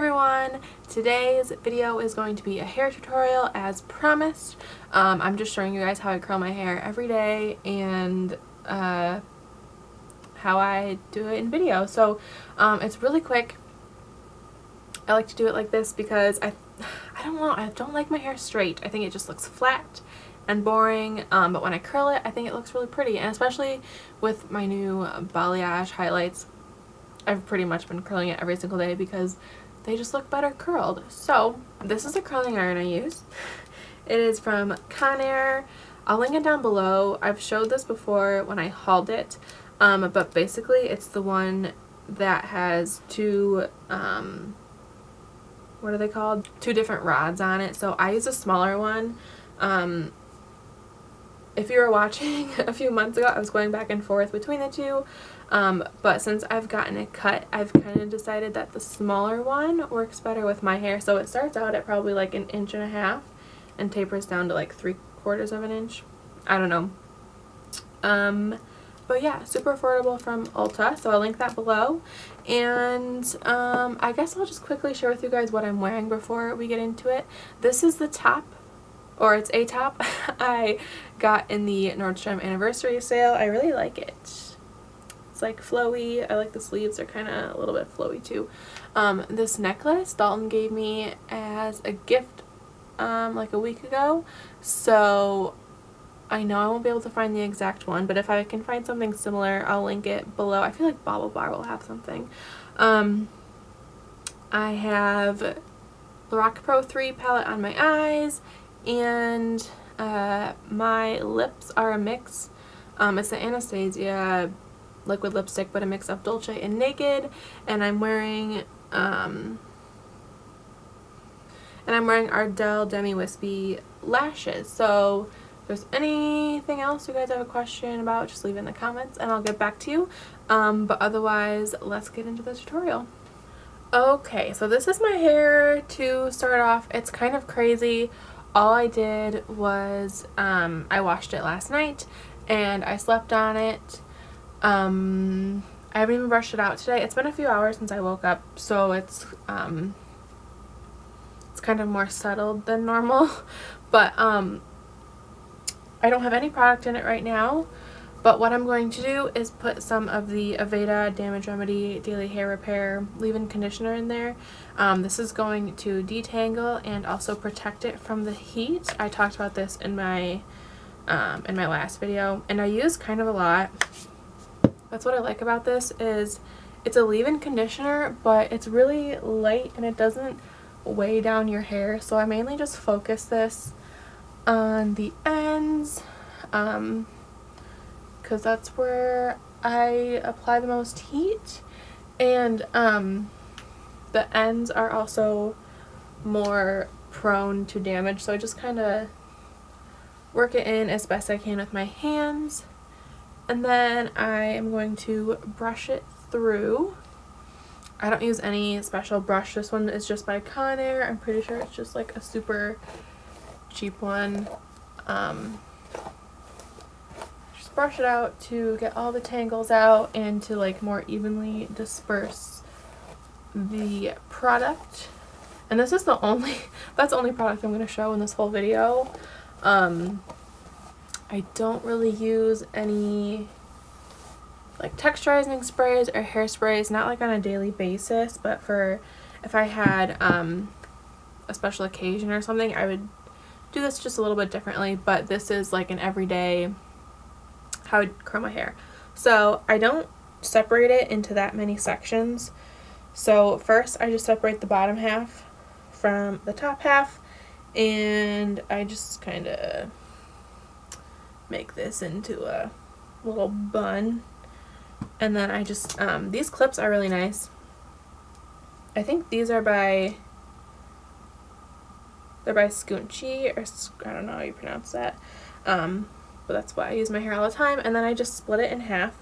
everyone! Today's video is going to be a hair tutorial as promised. I'm just showing you guys how I curl my hair every day and how I do it in video. So it's really quick. I like to do it like this because I don't like my hair straight. I think it just looks flat and boring, but when I curl it I think it looks really pretty, and especially with my new balayage highlights I've pretty much been curling it every single day because they just look better curled. So this is a curling iron I use. It is from Conair. I'll link it down below. I've showed this before when I hauled it, but basically it's the one that has two, what are they called? Two different rods on it. So I use a smaller one. If you were watching a few months ago, I was going back and forth between the two, but since I've gotten it cut, I've kind of decided that the smaller one works better with my hair. So it starts out at probably like 1.5 inches and tapers down to like 3/4 of an inch. I don't know. But yeah, super affordable from Ulta, so I'll link that below. And I guess I'll just quickly share with you guys what I'm wearing before we get into it. This is the top. Or it's a top I got in the Nordstrom anniversary sale. I really like it. It's like flowy. I like the sleeves. They're kind of a little bit flowy too. This necklace Dalton gave me as a gift like a week ago. So I know I won't be able to find the exact one, but if I can find something similar, I'll link it below. I feel like Bobble Bar will have something. I have the Rock Pro 3 palette on my eyes. And my lips are a mix. It's the Anastasia liquid lipstick, but a mix of Dolce and Naked. And I'm wearing Ardell Demi Wispy lashes. So if there's anything else you guys have a question about, just leave it in the comments and I'll get back to you. But otherwise, let's get into the tutorial. Okay, so this is my hair to start off. It's kind of crazy. All I did was I washed it last night and I slept on it. I haven't even brushed it out today. It's been a few hours since I woke up, so it's kind of more settled than normal. But I don't have any product in it right now. But what I'm going to do is put some of the Aveda Damage Remedy Daily Hair Repair leave-in conditioner in there. This is going to detangle and also protect it from the heat. I talked about this in my last video, and I use kind of a lot. That's what I like about this, is it's a leave-in conditioner, but it's really light and it doesn't weigh down your hair. So I mainly just focus this on the ends. Because that's where I apply the most heat, and the ends are also more prone to damage, so I just kind of work it in as best I can with my hands, and then I am going to brush it through. I don't use any special brush. This one is just by Conair. I'm pretty sure it's just like a super cheap one. Brush it out to get all the tangles out and to like more evenly disperse the product. And this is that's the only product I'm going to show in this whole video. I don't really use any like texturizing sprays or hairsprays, not like on a daily basis, but for if I had a special occasion or something, I would do this just a little bit differently. But this is like an everyday how I curl my hair. So I don't separate it into that many sections. So first I just separate the bottom half from the top half, and I just kind of make this into a little bun. And then I just these clips are really nice. I think these are they're by Scoonchy, or I don't know how you pronounce that. But that's why I use my hair all the time. And then I just split it in half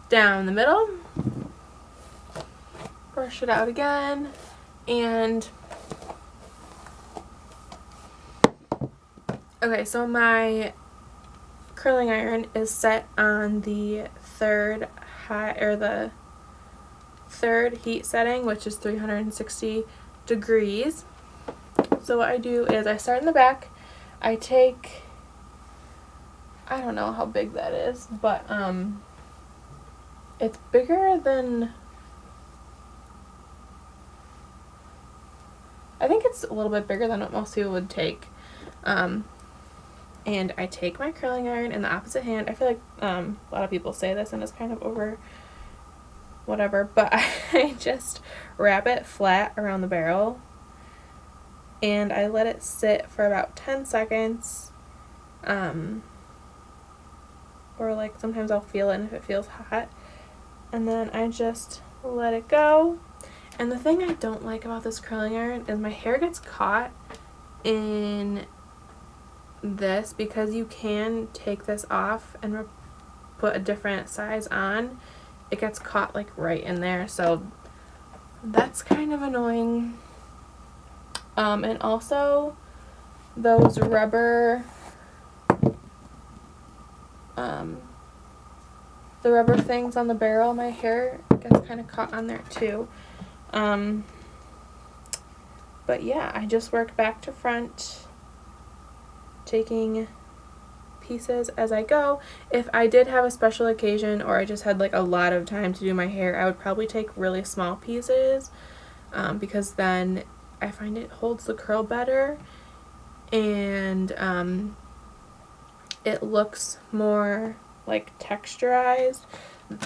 down the middle, brush it out again, and okay, so my curling iron is set on the third heat setting, which is 360 degrees. So what I do is I start in the back. I take, I don't know how big that is, but it's bigger than, I think it's a little bit bigger than what most people would take. And I take my curling iron in the opposite hand. I feel like a lot of people say this and it's kind of over whatever, but I just wrap it flat around the barrel and I let it sit for about 10 seconds. Or like sometimes I'll feel it and if it feels hot. And then I just let it go. And the thing I don't like about this curling iron is my hair gets caught in this, because you can take this off and put a different size on. It gets caught like right in there, so that's kind of annoying. And also those rubber the rubber things on the barrel, my hair gets kind of caught on there too. But yeah, I just work back to front, taking pieces as I go. If I did have a special occasion or I just had like a lot of time to do my hair, I would probably take really small pieces, because then I find it holds the curl better and it looks more like texturized.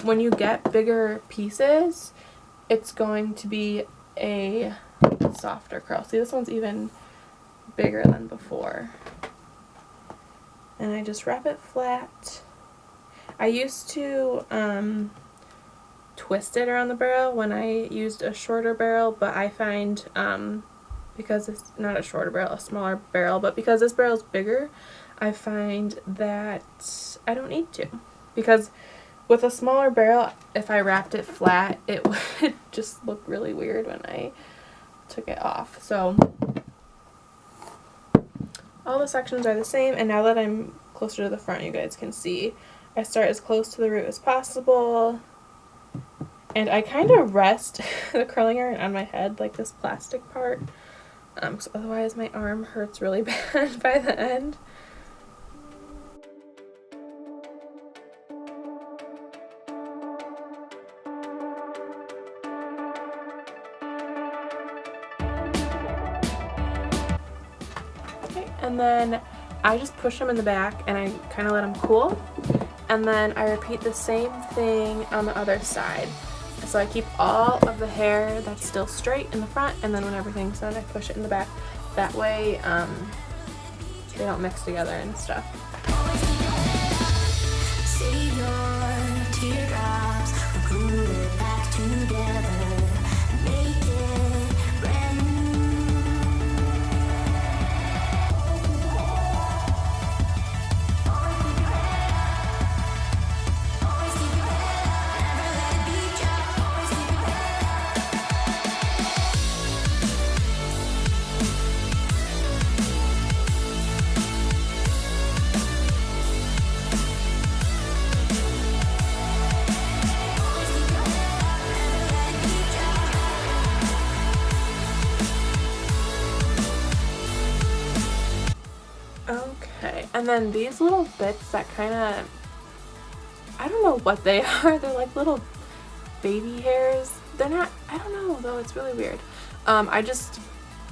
When you get bigger pieces, it's going to be a softer curl. See, this one's even bigger than before. And I just wrap it flat. I used to twist it around the barrel when I used a shorter barrel, but I find because it's not a shorter barrel, a smaller barrel, but because this barrel is bigger, I find that I don't need to. Because with a smaller barrel, if I wrapped it flat, it would just look really weird when I took it off. So all the sections are the same, and now that I'm closer to the front, you guys can see I start as close to the root as possible, and I kind of rest the curling iron on my head, like this plastic part, because otherwise my arm hurts really bad by the end. And then I just push them in the back and I kind of let them cool, and then I repeat the same thing on the other side. So I keep all of the hair that's still straight in the front, and then when everything's done I push it in the back. That way they don't mix together and stuff. Save your teardrops, glue it back together, make it brand new. Always keep your head up, never let it beat you. Always keep your head Okay, and then these little bits that kind of, I don't know what they are. They're like little baby hairs. They're not, I don't know though, it's really weird. I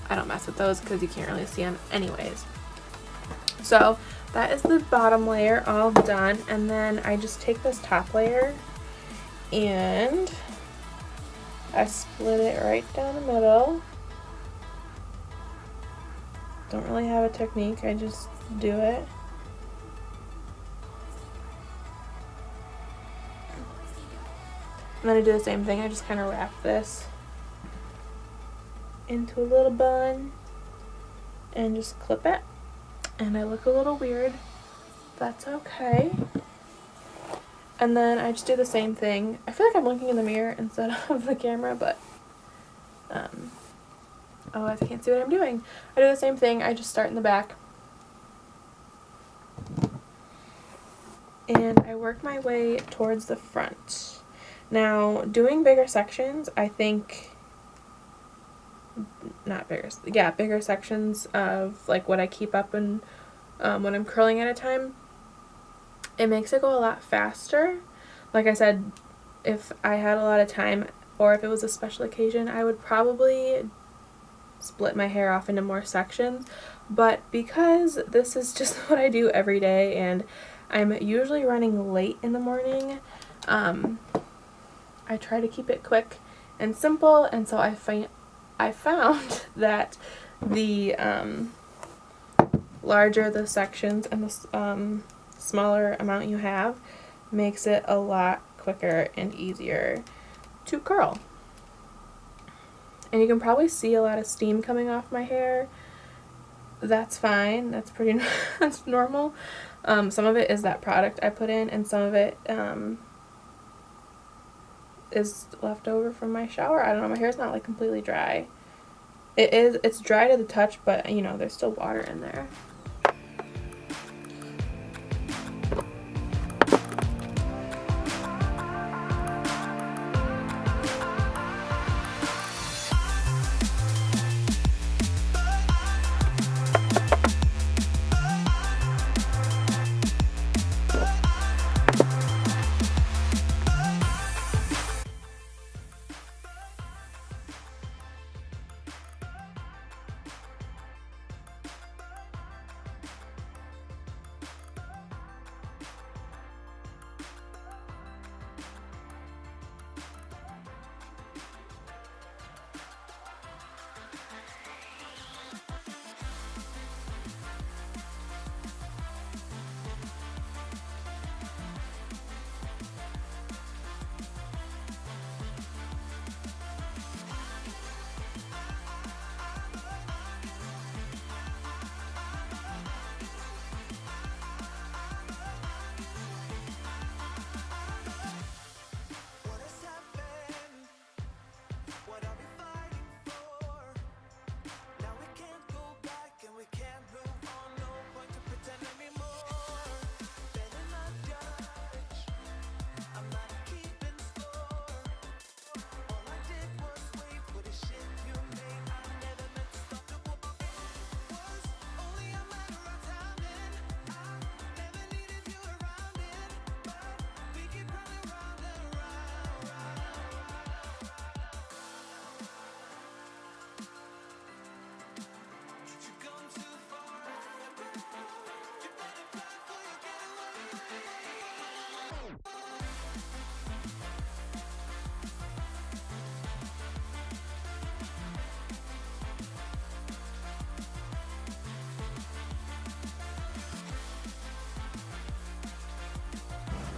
don't mess with those because you can't really see them anyways. So that is the bottom layer all done, and then I just take this top layer and I split it right down the middle. Don't really have a technique, I just do it. And then I do the same thing, I just kind of wrap this into a little bun and just clip it. And I look a little weird, that's okay. And then I just do the same thing. I feel like I'm looking in the mirror instead of the camera, but otherwise I can't see what I'm doing. I do the same thing, I just start in the back. And I work my way towards the front. Now, doing bigger sections, I think not bigger, yeah, bigger sections of like what I keep up and when I'm curling at a time, it makes it go a lot faster. Like I said, if I had a lot of time or if it was a special occasion, I would probably split my hair off into more sections, but because this is just what I do every day and I'm usually running late in the morning, I try to keep it quick and simple, and so I found that the larger the sections and the smaller amount you have makes it a lot quicker and easier to curl. And you can probably see a lot of steam coming off my hair. That's fine. That's pretty that's normal. Some of it is that product I put in, and some of it is left over from my shower. I don't know. My hair's not like completely dry. It's dry to the touch, but you know, there's still water in there.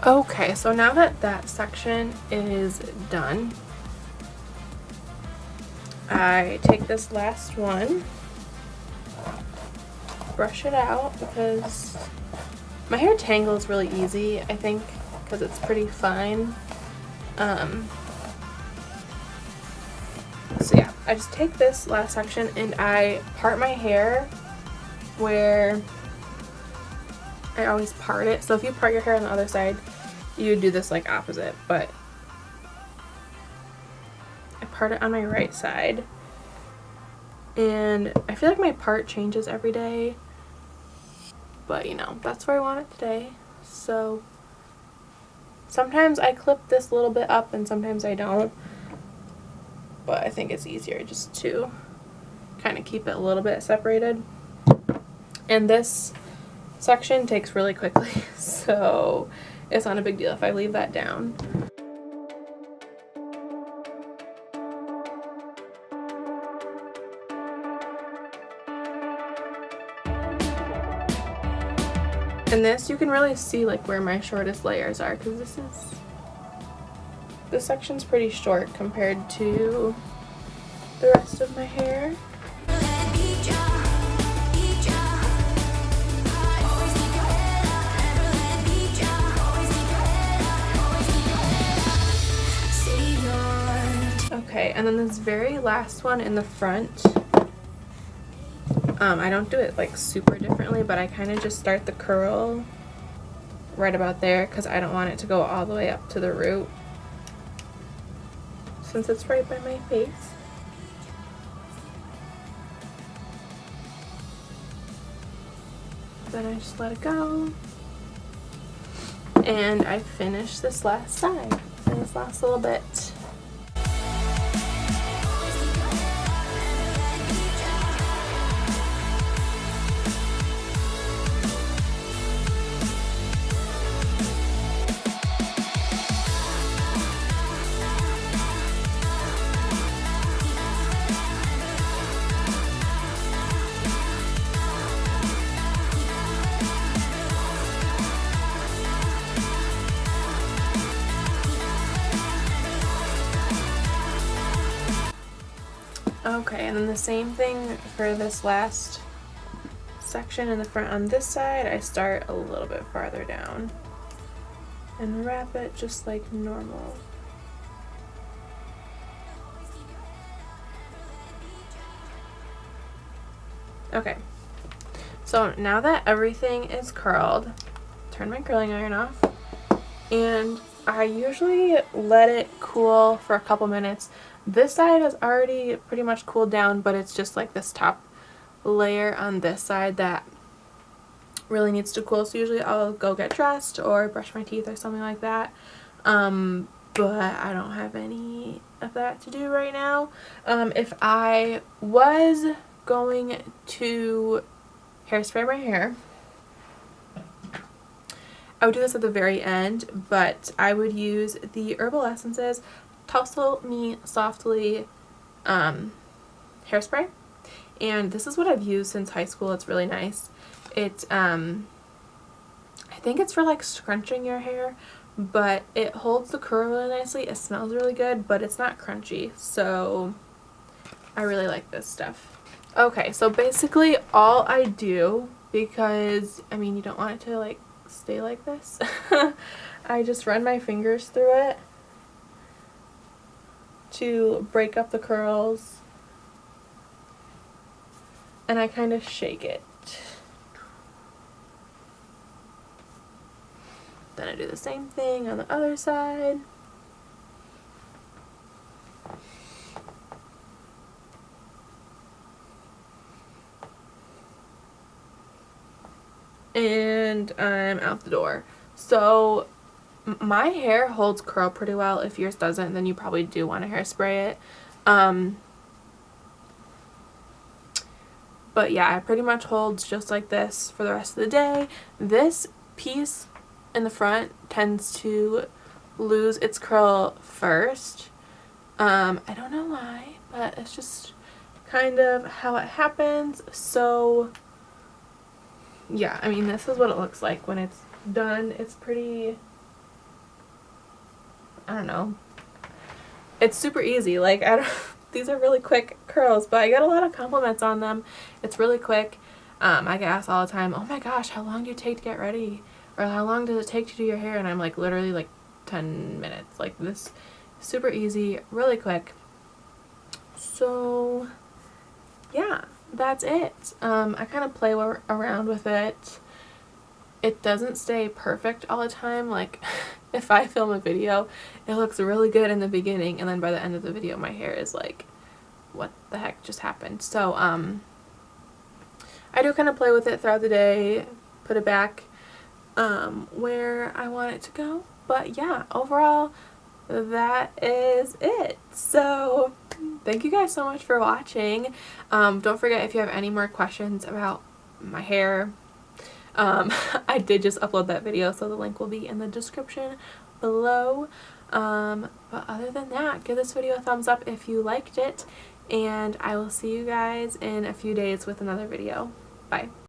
Okay, so now that that section is done, I take this last one, brush it out because my hair tangles really easy, I think, because it's pretty fine. So yeah, I just take this last section and I part my hair where I always part it. So if you part your hair on the other side, you would do this like opposite, but I part it on my right side. And I feel like my part changes every day, but you know, that's where I want it today. So sometimes I clip this a little bit up and sometimes I don't, but I think it's easier just to kind of keep it a little bit separated. And this section takes really quickly, so it's not a big deal if I leave that down. And this, you can really see like where my shortest layers are, because this section's pretty short compared to the rest of my hair. Okay, and then this very last one in the front, I don't do it like super differently, but I kind of just start the curl right about there because I don't want it to go all the way up to the root since it's right by my face. Then I just let it go. And I finish this last side, and this last little bit. Okay, and then the same thing for this last section in the front on this side. I start a little bit farther down and wrap it just like normal. Okay, so now that everything is curled, turn my curling iron off, and I usually let it cool for a couple minutes. This side has already pretty much cooled down, but it's just like this top layer on this side that really needs to cool. So usually I'll go get dressed or brush my teeth or something like that. But I don't have any of that to do right now. If I was going to hairspray my hair, I would do this at the very end, but I would use the Herbal Essences Tussle Me Softly hairspray, and this is what I've used since high school. It's really nice. It I think it's for like scrunching your hair, but it holds the curl really nicely. It smells really good, but it's not crunchy, so I really like this stuff. Okay, so basically all I do, because I mean you don't want it to like stay like this, I just run my fingers through it to break up the curls, and I kind of shake it. Then I do the same thing on the other side. And I'm out the door. So my hair holds curl pretty well. If yours doesn't, then you probably do want to hairspray it. But yeah, it pretty much holds just like this for the rest of the day. This piece in the front tends to lose its curl first. I don't know why, but it's just kind of how it happens. So yeah, I mean, this is what it looks like when it's done. It's pretty, I don't know, it's super easy. Like, these are really quick curls, but I get a lot of compliments on them. It's really quick. I get asked all the time, oh my gosh, how long do you take to get ready? Or how long does it take to do your hair? And I'm like, literally like 10 minutes. Like, this, super easy, really quick. So yeah, that's it. I kind of play around with it. It doesn't stay perfect all the time. Like, if I film a video, it looks really good in the beginning, and then by the end of the video my hair is like, what the heck just happened? So I do kind of play with it throughout the day, put it back where I want it to go. But yeah, overall that is it. So thank you guys so much for watching. Don't forget, if you have any more questions about my hair, I did just upload that video, so the link will be in the description below. But other than that, give this video a thumbs up if you liked it, and I will see you guys in a few days with another video. Bye.